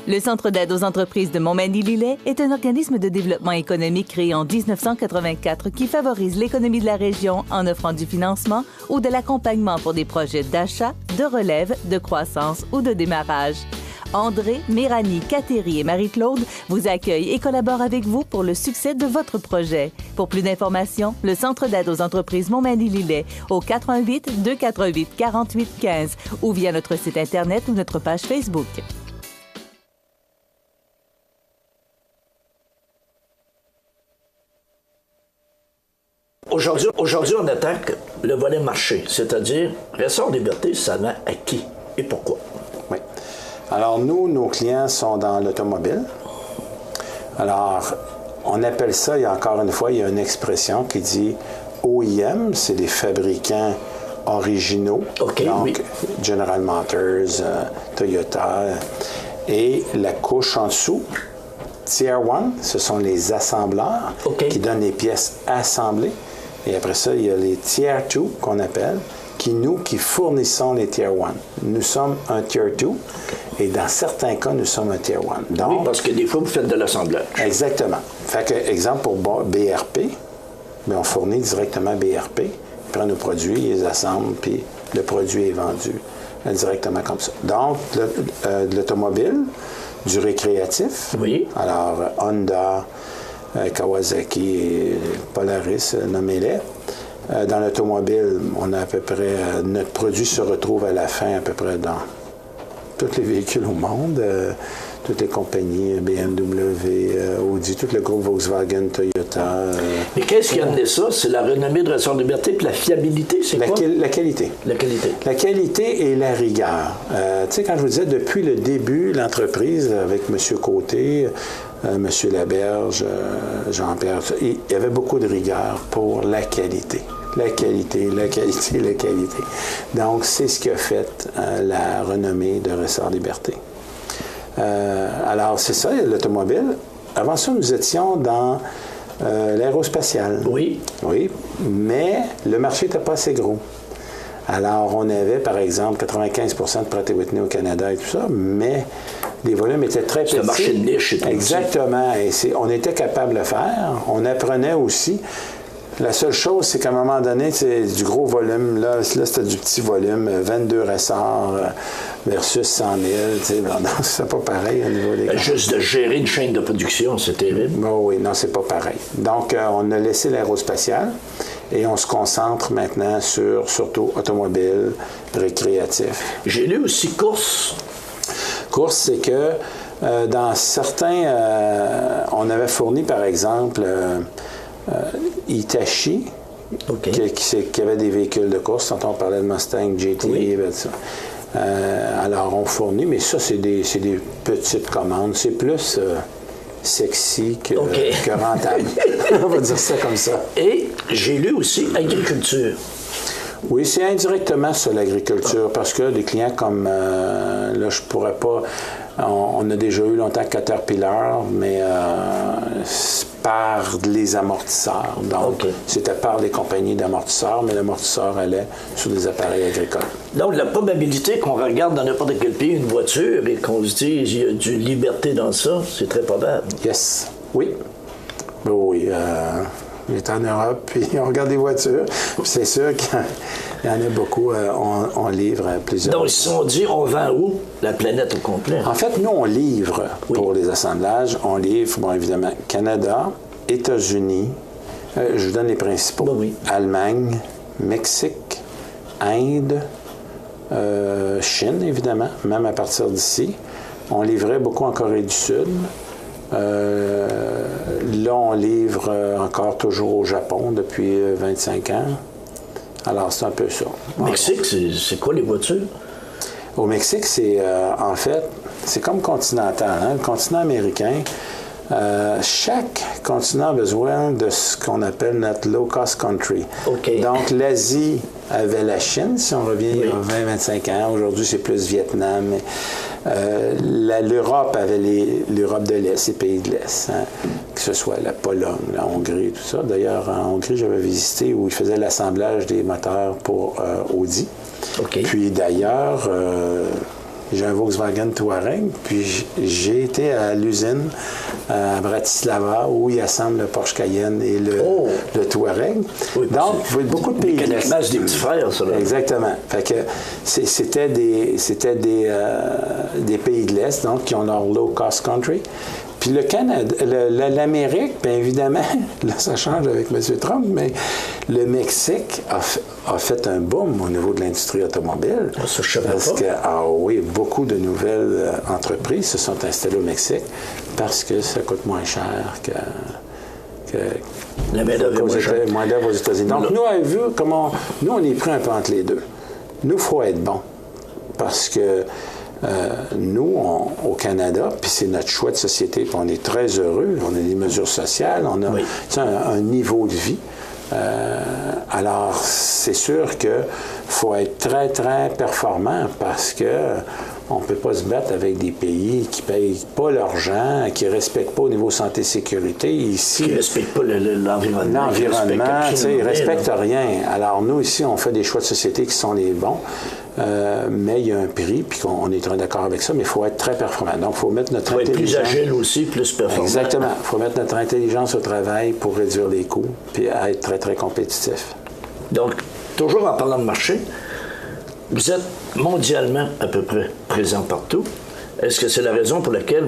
Le Centre d'aide aux entreprises de Montmagny-Lillet est un organisme de développement économique créé en 1984 qui favorise l'économie de la région en offrant du financement ou de l'accompagnement pour des projets d'achat, de relève, de croissance ou de démarrage. André, Méranie, Cathéry et Marie-Claude vous accueillent et collaborent avec vous pour le succès de votre projet. Pour plus d'informations, le Centre d'aide aux entreprises Montmagny-Lillet au 418 248 48 15 ou via notre site Internet ou notre page Facebook. Aujourd'hui, on attaque le volet marché, c'est-à-dire Ressort Liberté, ça va à qui et pourquoi? Oui. Alors, nous, nos clients sont dans l'automobile. Alors, on appelle ça, il y a encore une fois, il y a une expression qui dit OEM, c'est les fabricants originaux. Okay, donc, oui. General Motors, Toyota. Et la couche en dessous, Tier 1, ce sont les assembleurs qui donnent les pièces assemblées. Et après ça, il y a les Tier 2 qu'on appelle, qui fournissons les Tier 1. Nous sommes un Tier 2 et dans certains cas, nous sommes un Tier 1. Donc, oui, parce que des fois, vous faites de l'assemblage. Exactement. Fait que, exemple, pour BRP, bien, on fournit directement BRP, ils prennent nos produits, ils les assemblent, puis le produit est vendu directement comme ça. Donc, de l'automobile, du récréatif. Oui. Alors, Honda, Kawasaki et Polaris, nommez-les. Dans l'automobile, on a à peu près... notre produit se retrouve à la fin à peu près dans tous les véhicules au monde, toutes les compagnies, BMW, Audi, tout le groupe Volkswagen, Toyota. Mais qu'est-ce qui a amené ça? C'est la renommée de Ressort Liberté puis la fiabilité, c'est quoi? La qualité. La qualité. La qualité et la rigueur. Tu sais, quand je vous disais, depuis le début, l'entreprise, avec M. Côté, M. Laberge, Jean-Pierre, il y avait beaucoup de rigueur pour la qualité. La qualité, la qualité, la qualité. Donc, c'est ce qui a fait la renommée de Ressort Liberté. Alors, c'est ça, l'automobile. Avant ça, nous étions dans l'aérospatial. Oui. Oui, mais le marché n'était pas assez gros. Alors, on avait, par exemple, 95% de Pratt & Whitney au Canada et tout ça, mais les volumes étaient très petits. C'est un marché de niche. Exactement. Et on était capable de le faire. On apprenait aussi. La seule chose, c'est qu'à un moment donné, c'est du gros volume. Là c'était du petit volume, 22 ressorts versus 100 000. Non, c'est pas pareil au niveau des... Juste de gérer une chaîne de production, c'est terrible. Oh oui, non, c'est pas pareil. Donc, on a laissé l'aérospatial et on se concentre maintenant sur, surtout, automobile, récréatif. J'ai lu aussi course. Course, c'est que dans certains... on avait fourni, par exemple... Hitachi, qui avait des véhicules de course, quand on parlait de Mustang, GT, et tout ça. Alors, on fournit, mais ça, c'est des petites commandes. C'est plus sexy que rentable. On va dire ça comme ça. Et j'ai lu aussi agriculture. Oui, c'est indirectement sur l'agriculture, parce que des clients comme... là, je pourrais pas... On a déjà eu longtemps Caterpillar, mais par les amortisseurs. Donc, c'était par les compagnies d'amortisseurs, mais l'amortisseur allait sur des appareils agricoles. Donc, la probabilité qu'on regarde dans n'importe quel pays une voiture et qu'on se dise il y a du liberté dans ça, c'est très probable. Yes. Oui. Oui. On est en Europe, puis on regarde des voitures. C'est sûr qu'il y en a beaucoup. On livre plusieurs. Donc, si on dit on vend où? La planète au complet. En fait, nous, on livre pour les assemblages. On livre, bon, évidemment, Canada, États-Unis. Je vous donne les principaux. Allemagne, Mexique, Inde, Chine, évidemment, même à partir d'ici. On livrait beaucoup en Corée du Sud. Là, on livre encore toujours au Japon depuis 25 ans. Alors, c'est un peu ça. Au Mexique, c'est quoi les voitures? Au Mexique, c'est en fait, c'est comme continental. Hein? Le continent américain, chaque continent a besoin de ce qu'on appelle notre low-cost country. Donc, l'Asie avait la Chine, si on revient il y a 20-25 ans. Aujourd'hui, c'est plus Vietnam. L'Europe avait l'Europe de l'Est, les pays de l'Est, hein, que ce soit la Pologne, la Hongrie, tout ça. D'ailleurs, en Hongrie, j'avais visité où ils faisaient l'assemblage des moteurs pour Audi. Puis d'ailleurs, J'ai un Volkswagen Touareg, puis j'ai été à l'usine à Bratislava où ils assemblent le Porsche Cayenne et le Touareg. Oui, donc, beaucoup de pays de l'Est. C'est des petits frères, ça. Là. Exactement. Fait que c'était des pays de l'Est, donc, qui ont leur low-cost country. Puis le Canada, l'Amérique, bien évidemment, là ça change avec M. Trump, mais le Mexique a fait un boom au niveau de l'industrie automobile. Ah, ça, je savais parce pas. que, oui, beaucoup de nouvelles entreprises se sont installées au Mexique parce que ça coûte moins cher que la main-d'œuvre aux États-Unis. Donc, nous, avez vu comment nous, on est pris un peu entre les deux. Nous, il faut être bon. Parce que nous, au Canada, puis c'est notre choix de société, puis on est très heureux, on a des mesures sociales, on a un niveau de vie. Alors, c'est sûr qu'il faut être très, très performant parce que on ne peut pas se battre avec des pays qui ne payent pas leur gens, qui ne respectent pas au niveau santé-sécurité. Ici, qui ne respectent pas l'environnement. L'environnement, ils ne respectent rien. Alors, nous, ici, on fait des choix de société qui sont les bons. Mais il y a un prix, puis on est très d'accord avec ça, mais il faut être très performant. Donc, il faut mettre notre intelligence... être plus agile aussi, plus performant. Exactement. Il faut mettre notre intelligence au travail pour réduire les coûts, puis être très, très compétitif. Donc, toujours en parlant de marché, vous êtes mondialement à peu près présent partout. Est-ce que c'est la raison pour laquelle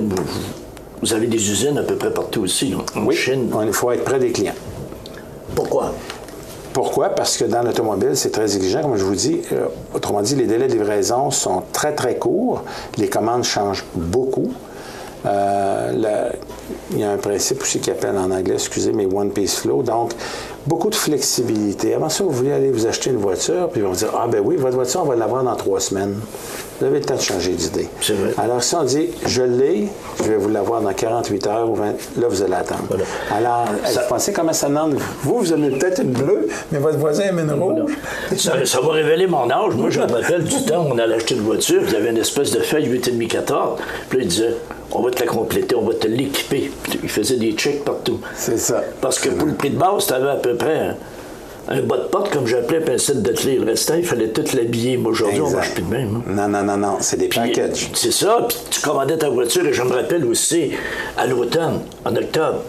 vous avez des usines à peu près partout aussi, en Chine? Oui, il faut être près des clients. Pourquoi? Pourquoi? Parce que dans l'automobile, c'est très exigeant, comme je vous dis. Autrement dit, les délais de livraison sont très, très courts. Les commandes changent beaucoup. Il y a un principe aussi qui appelle en anglais, mais One Piece Flow. Donc, beaucoup de flexibilité. Avant ça, vous voulez aller vous acheter une voiture, puis ils vont dire, ben oui, votre voiture, on va l'avoir dans 3 semaines. Vous avez le temps de changer d'idée. C'est vrai. Alors, si on dit, je l'ai, je vais vous l'avoir dans 48 heures ou 20, là, vous allez attendre. Voilà. Alors, vous pensez comment ça demande? Vous avez peut-être une bleue, mais votre voisin a une rouge. Ça va révéler mon âge. Moi, je me rappelle du temps où on allait acheter une voiture, il y avait une espèce de feuille 8,5-14, puis là, il disait, on va te la compléter, on va te l'équiper. Il faisait des checks partout. C'est ça. Parce que pour le prix de base, tu avais à peu près un bas de porte, comme j'appelais, puis un set de clés. Le restant, il fallait tout l'habiller. Mais aujourd'hui, on ne marche plus de même. Hein? Non. C'est des packages. C'est ça. Puis tu commandais ta voiture, et je me rappelle aussi, à l'automne, en octobre,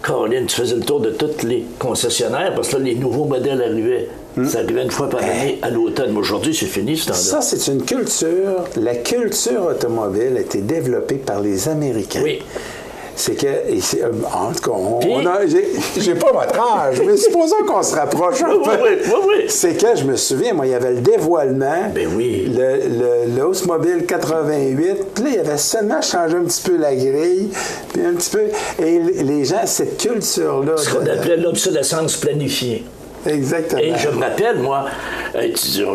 Caroline, tu faisais le tour de tous les concessionnaires, parce que là, les nouveaux modèles arrivaient. Ça arrivait une fois par année à l'automne. Mais aujourd'hui, c'est fini, ce temps-là. Ça, c'est une culture. La culture automobile a été développée par les Américains. Oui. C'est que, en tout cas, j'ai pas votre âge, mais supposons qu'on se rapproche un peu. Oui. C'est que, je me souviens, moi, il y avait le dévoilement, le Oldsmobile 88, puis là, il y avait seulement changé un petit peu la grille, puis un petit peu, et les gens, cette culture-là... Ce qu'on appelait l'obsolescence planifiée. Exactement. Et je me rappelle, moi,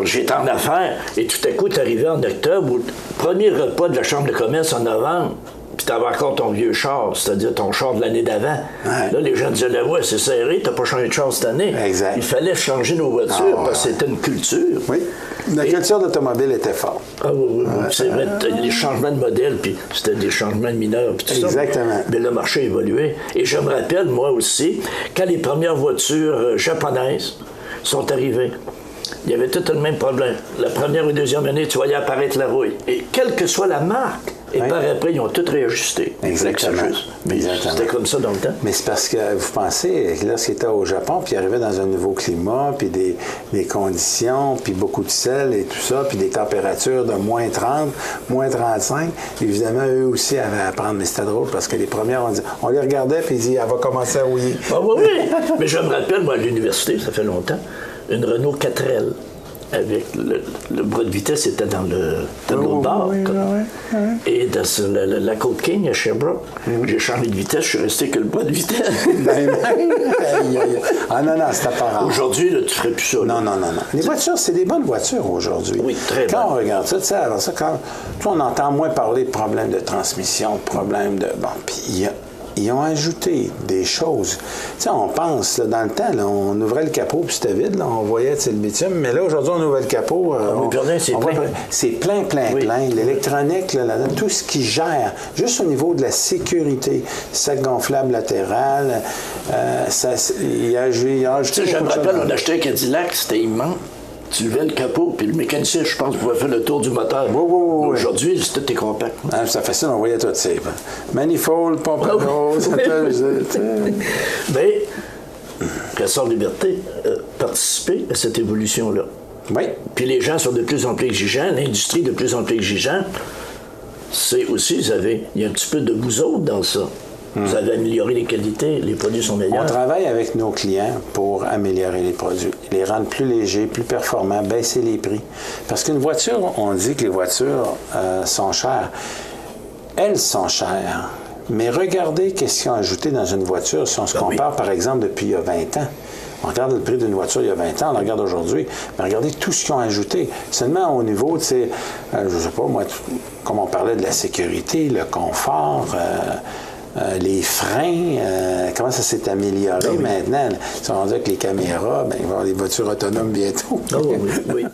j'étais en affaires, et tout à coup, tu arrivais en octobre, au premier repas de la Chambre de commerce en novembre, puis tu avais encore ton vieux char, c'est-à-dire ton char de l'année d'avant. Ouais. Là, les gens disaient, ouais, c'est serré, t'as pas changé de char cette année. Exact. Il fallait changer nos voitures parce que c'était une culture. Oui. La culture d'automobile était forte. Ah oui. C'est vrai, les changements de modèle, puis c'était des changements mineurs, puis tout ça. Exactement. Mais le marché évoluait. Et je me rappelle, moi aussi, quand les premières voitures japonaises sont arrivées, il y avait tout le même problème. La première ou deuxième année, tu voyais apparaître la rouille. Et quelle que soit la marque, et par après, ils ont tout réajusté. Exactement. Mais c'était comme ça dans le temps. Mais c'est parce que vous pensez, lorsqu'il était au Japon, puis il arrivait dans un nouveau climat, puis des conditions, puis beaucoup de sel et tout ça, puis des températures de moins 30, moins 35, évidemment, eux aussi avaient à apprendre. Mais c'était drôle parce que les premières, on les regardait, puis ils disaient, elle va commencer à rouiller. Ah oui. Mais je me rappelle, moi, à l'université, ça fait longtemps, une Renault 4L. Avec le bras de vitesse était dans le tableau de bord. Et dans la Côte King à Sherbrooke, j'ai changé de vitesse, je suis resté que le bras de vitesse. Ah non, c'est apparent. Aujourd'hui, là, tu ferais plus ça. Non. Les voitures, c'est des bonnes voitures aujourd'hui. Oui, très bonnes. Quand on regarde ça, tu sais, alors ça, quand on entend moins parler de problèmes de transmission, de problèmes de... Bon, puis ils ont ajouté des choses. Tu sais, on pense, là, dans le temps, là, on ouvrait le capot, puis c'était vide, là, on voyait le bitume, mais là, aujourd'hui, on ouvre le capot. C'est plein. L'électronique, là, tout ce qui gère, juste au niveau de la sécurité, sac gonflable latéral, il a ajouté. Tu sais, je me rappelle, on achetait un Cadillac, c'était immense. tu levais le capot, puis le mécanicien, je pense, pouvait faire le tour du moteur. Oui. Aujourd'hui, tout est compact. Ah, c'est facile, on voyait tout ça. Manifold, pompe à eau, Mais, Ressort Liberté a participé à cette évolution-là. Oui. Puis les gens sont de plus en plus exigeants, l'industrie de plus en plus exigeante. C'est aussi, il y a un petit peu de vous autres dans ça. Vous avez amélioré les qualités, les produits sont meilleurs. On travaille avec nos clients pour améliorer les produits, les rendre plus légers, plus performants, baisser les prix. Parce qu'une voiture, on dit que les voitures sont chères. Elles sont chères. Mais regardez qu'est-ce qu'ils ont ajouté dans une voiture si on se compare, par exemple, depuis il y a 20 ans. On regarde le prix d'une voiture il y a 20 ans, on le regarde aujourd'hui, mais regardez tout ce qu'ils ont ajouté. Seulement au niveau, tu sais, je sais pas, moi, comme on parlait de la sécurité, le confort, les freins, comment ça s'est amélioré maintenant. Si on dit que les caméras, ben, il va y avoir des voitures autonomes bientôt. Oui.